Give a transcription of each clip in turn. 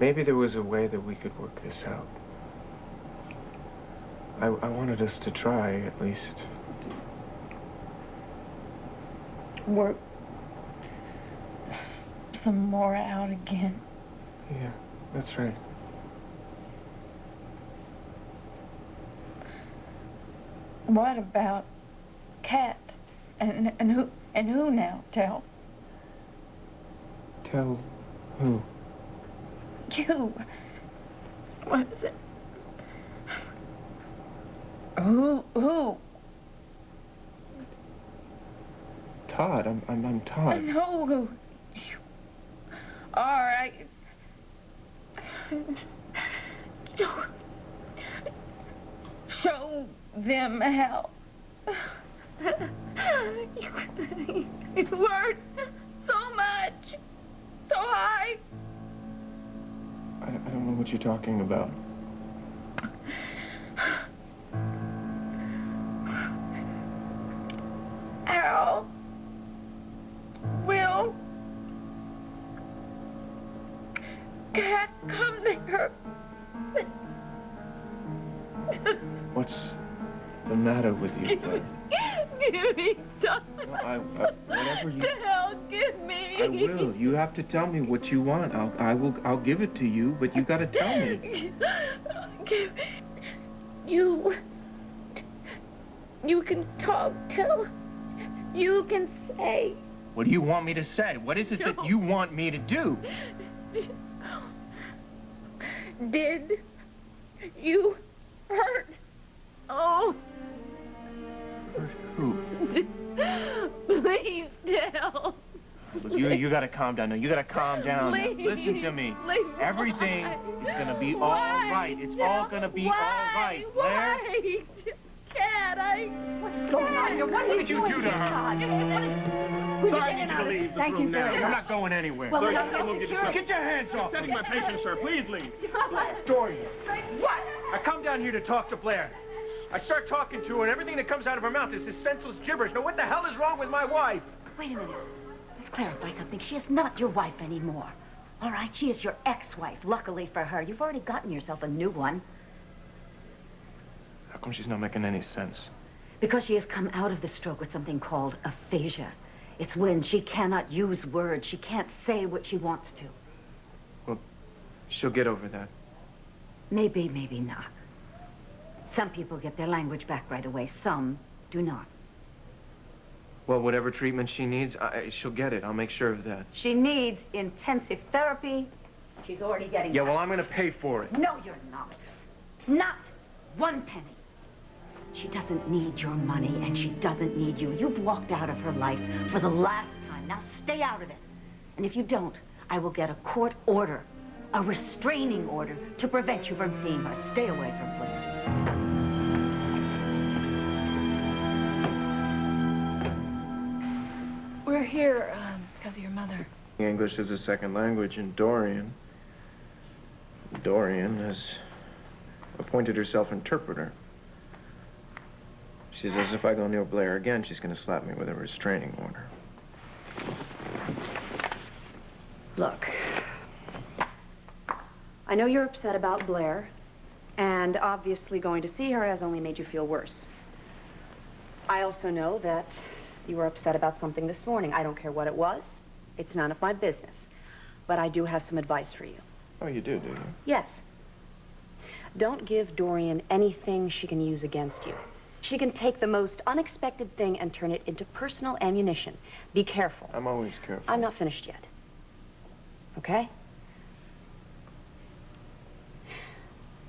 Maybe there was a way that we could work this out. I wanted us to try, at least. Work some more out again. Yeah, that's right. What about Kat? And who now? Tell who? you. What is it? Who? Todd. I'm Todd. I know who you are. Show them how. You hurt so much, so high. I don't know what you're talking about. Al will Cat come there. What's the matter with you, Blair? Give me something. No, whatever you... The hell, give me. I will. You have to tell me what you want. I'll give it to you, but you gotta tell me. You can talk, tell. You can say. What do you want me to say? What is it that you want me to do? Did you hurt? Oh. Hurt who? Please tell. You gotta calm down now. You gotta calm down. Please, Listen to me. Please, everything is gonna be all right. It's all gonna be all right, Blair. Why? Cat, What's going on here? What did you do to her? Sorry, I need you to leave the room now. I'm not going anywhere. Well, Get your hands off me. That's my patient, sir. Please leave. Dorian. What? I come down here to talk to Blair. I start talking to her, and everything that comes out of her mouth is this senseless gibberish. Now, what the hell is wrong with my wife? Wait a minute. Let's clarify something. She is not your wife anymore. All right? She is your ex-wife. Luckily for her, you've already gotten yourself a new one. How come she's not making any sense? Because she has come out of the stroke with something called aphasia. It's when she cannot use words. She can't say what she wants to. Well, she'll get over that. Maybe, maybe not. Some people get their language back right away. Some do not. Well, whatever treatment she needs, she'll get it. I'll make sure of that. She needs intensive therapy. She's already getting Yeah, that. well, I'm going to pay for it. No, you're not. Not one penny. She doesn't need your money, and she doesn't need you. You've walked out of her life for the last time. Now stay out of it. And if you don't, I will get a court order, a restraining order, to prevent you from seeing her. Stay away from Blair. We're here because of your mother. English is a second language, and Dorian has appointed herself interpreter. She says if I go near Blair again, she's going to slap me with a restraining order. Look, I know you're upset about Blair, and obviously going to see her has only made you feel worse. I also know that you were upset about something this morning. I don't care what it was. It's none of my business. But I do have some advice for you. Oh, you do you? Yes. Don't give Dorian anything she can use against you. She can take the most unexpected thing and turn it into personal ammunition. Be careful. I'm always careful. I'm not finished yet. Okay?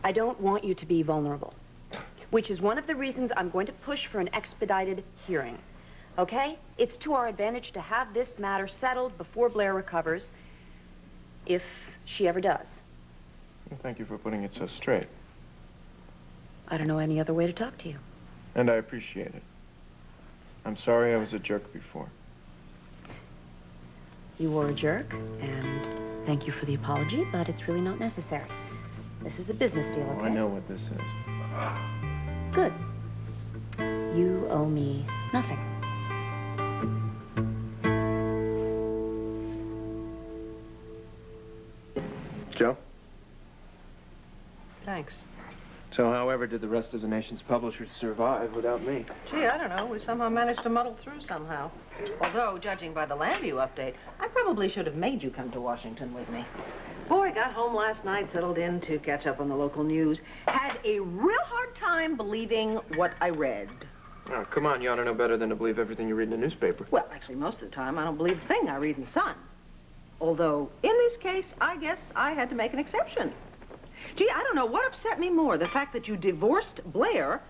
I don't want you to be vulnerable, which is one of the reasons I'm going to push for an expedited hearing. Okay? It's to our advantage to have this matter settled before Blair recovers, if she ever does. Well, thank you for putting it so straight. I don't know any other way to talk to you. And I appreciate it. I'm sorry I was a jerk before. You were a jerk, and thank you for the apology, but it's really not necessary. This is a business deal, okay? Oh, I know what this is. Good. You owe me nothing. Joe? Thanks. So however did the rest of the nation's publishers survive without me? Gee, I don't know. We somehow managed to muddle through somehow. Although, judging by the land view update, I probably should have made you come to Washington with me. Boy, got home last night, settled in to catch up on the local news. Had a real hard time believing what I read. Oh, come on, you ought to know better than to believe everything you read in the newspaper. Well, actually, most of the time, I don't believe a thing I read in the Sun. Although, in this case, I guess I had to make an exception. Gee, I don't know what upset me more, the fact that you divorced Blair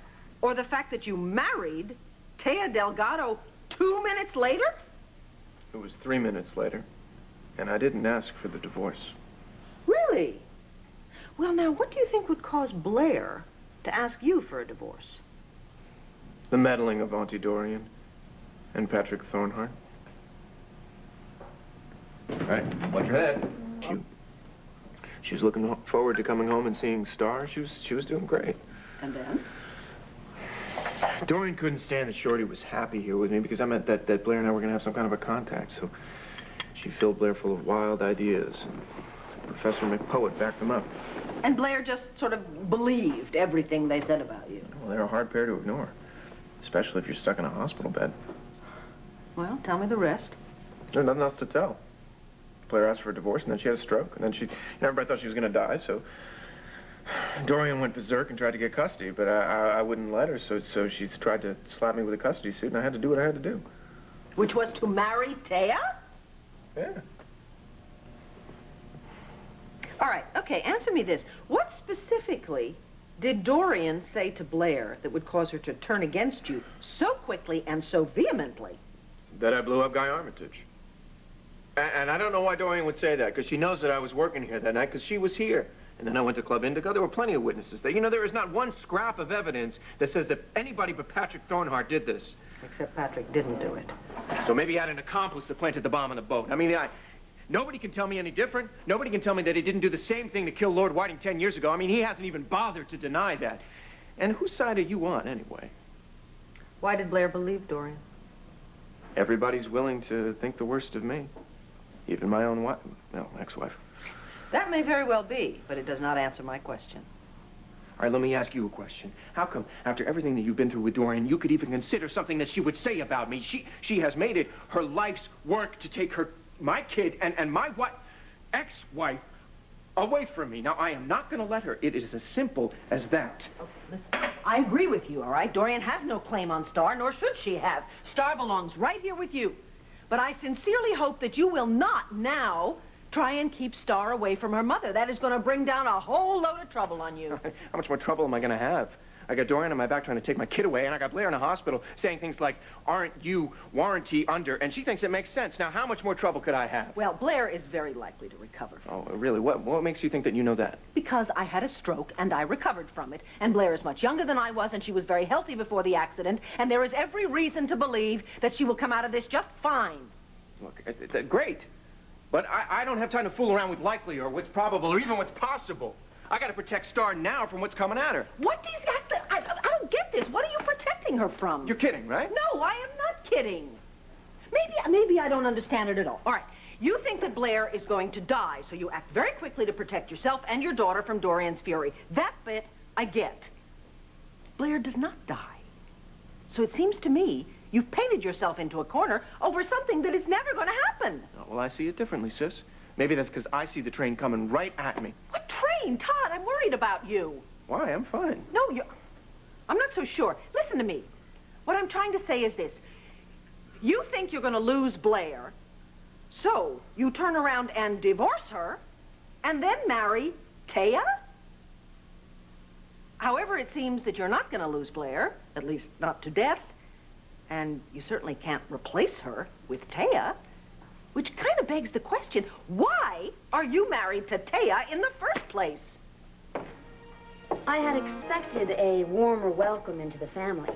or the fact that you married Taya Delgado 2 minutes later? It was 3 minutes later, and I didn't ask for the divorce. Really? Well, now, what do you think would cause Blair to ask you for a divorce? The meddling of Auntie Dorian and Patrick Thornhart. All right, watch your head. She was looking forward to coming home and seeing stars. She was doing great. And then? Dorian couldn't stand that Shorty was happy here with me because I meant that Blair and I were going to have some kind of a contact. So she filled Blair full of wild ideas. Professor McPoet backed them up. And Blair just sort of believed everything they said about you. Well, they're a hard pair to ignore, especially if you're stuck in a hospital bed. Well, tell me the rest. There's nothing else to tell. Blair asked for a divorce, and then she had a stroke, and then everybody thought she was going to die, so Dorian went berserk and tried to get custody, but I wouldn't let her, so she tried to slap me with a custody suit, and I had to do what I had to do. Which was to marry Taya? Yeah. All right, okay, answer me this. What specifically did Dorian say to Blair that would cause her to turn against you so quickly and so vehemently? That I blew up Guy Armitage. And I don't know why Dorian would say that, because she knows that I was working here that night, because she was here. And then I went to Club Indigo. There were plenty of witnesses there. You know, there is not one scrap of evidence that says that anybody but Patrick Thornhart did this. Except Patrick didn't do it. So maybe he had an accomplice that planted the bomb on the boat. I mean, nobody can tell me any different. Nobody can tell me that he didn't do the same thing to kill Lord Whiting 10 years ago. I mean, he hasn't even bothered to deny that. And whose side are you on, anyway? Why did Blair believe Dorian? Everybody's willing to think the worst of me. Even my own wife, well, ex-wife. That may very well be, but it does not answer my question. All right, let me ask you a question. How come, after everything that you've been through with Dorian, you could even consider something that she would say about me? She has made it her life's work to take my kid and my ex-wife away from me. Now, I am not going to let her. It is as simple as that. Okay, listen, I agree with you, all right? Dorian has no claim on Star, nor should she have. Star belongs right here with you. But I sincerely hope that you will not now try and keep Star away from her mother. That is going to bring down a whole load of trouble on you. How much more trouble am I going to have? I got Dorian on my back trying to take my kid away, and I got Blair in a hospital saying things like, aren't you warranty under? And she thinks it makes sense. Now, how much more trouble could I have? Well, Blair is very likely to recover. Oh, really? What makes you think that you know that? Because I had a stroke, and I recovered from it. And Blair is much younger than I was, and she was very healthy before the accident. And there is every reason to believe that she will come out of this just fine. Look, great. But I don't have time to fool around with likely or what's probable or even what's possible. I got to protect Star now from what's coming at her. What do you got to... I don't get this. What are you protecting her from? You're kidding, right? No, I am not kidding. Maybe I don't understand it at all. All right. You think that Blair is going to die, so you act very quickly to protect yourself and your daughter from Dorian's fury. That bit I get. Blair does not die. So it seems to me you've painted yourself into a corner over something that is never going to happen. Oh, well, I see it differently, sis. Maybe that's because I see the train coming right at me. What train? Todd, I'm worried about you. Why? I'm fine. No, I'm not so sure. Listen to me. What I'm trying to say is this. You think you're going to lose Blair, so you turn around and divorce her, and then marry Taya? However, it seems that you're not going to lose Blair, at least not to death, and you certainly can't replace her with Taya, which kind of begs the question, why are you married to Taya in the first place? I had expected a warmer welcome into the family,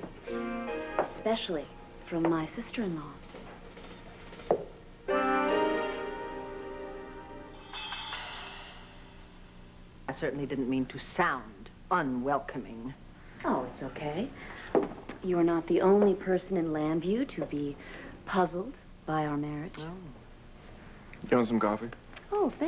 especially from my sister-in-law. I certainly didn't mean to sound unwelcoming. Oh, it's okay. You're not the only person in Lambview to be puzzled by our marriage. You want some coffee? Oh, thank you.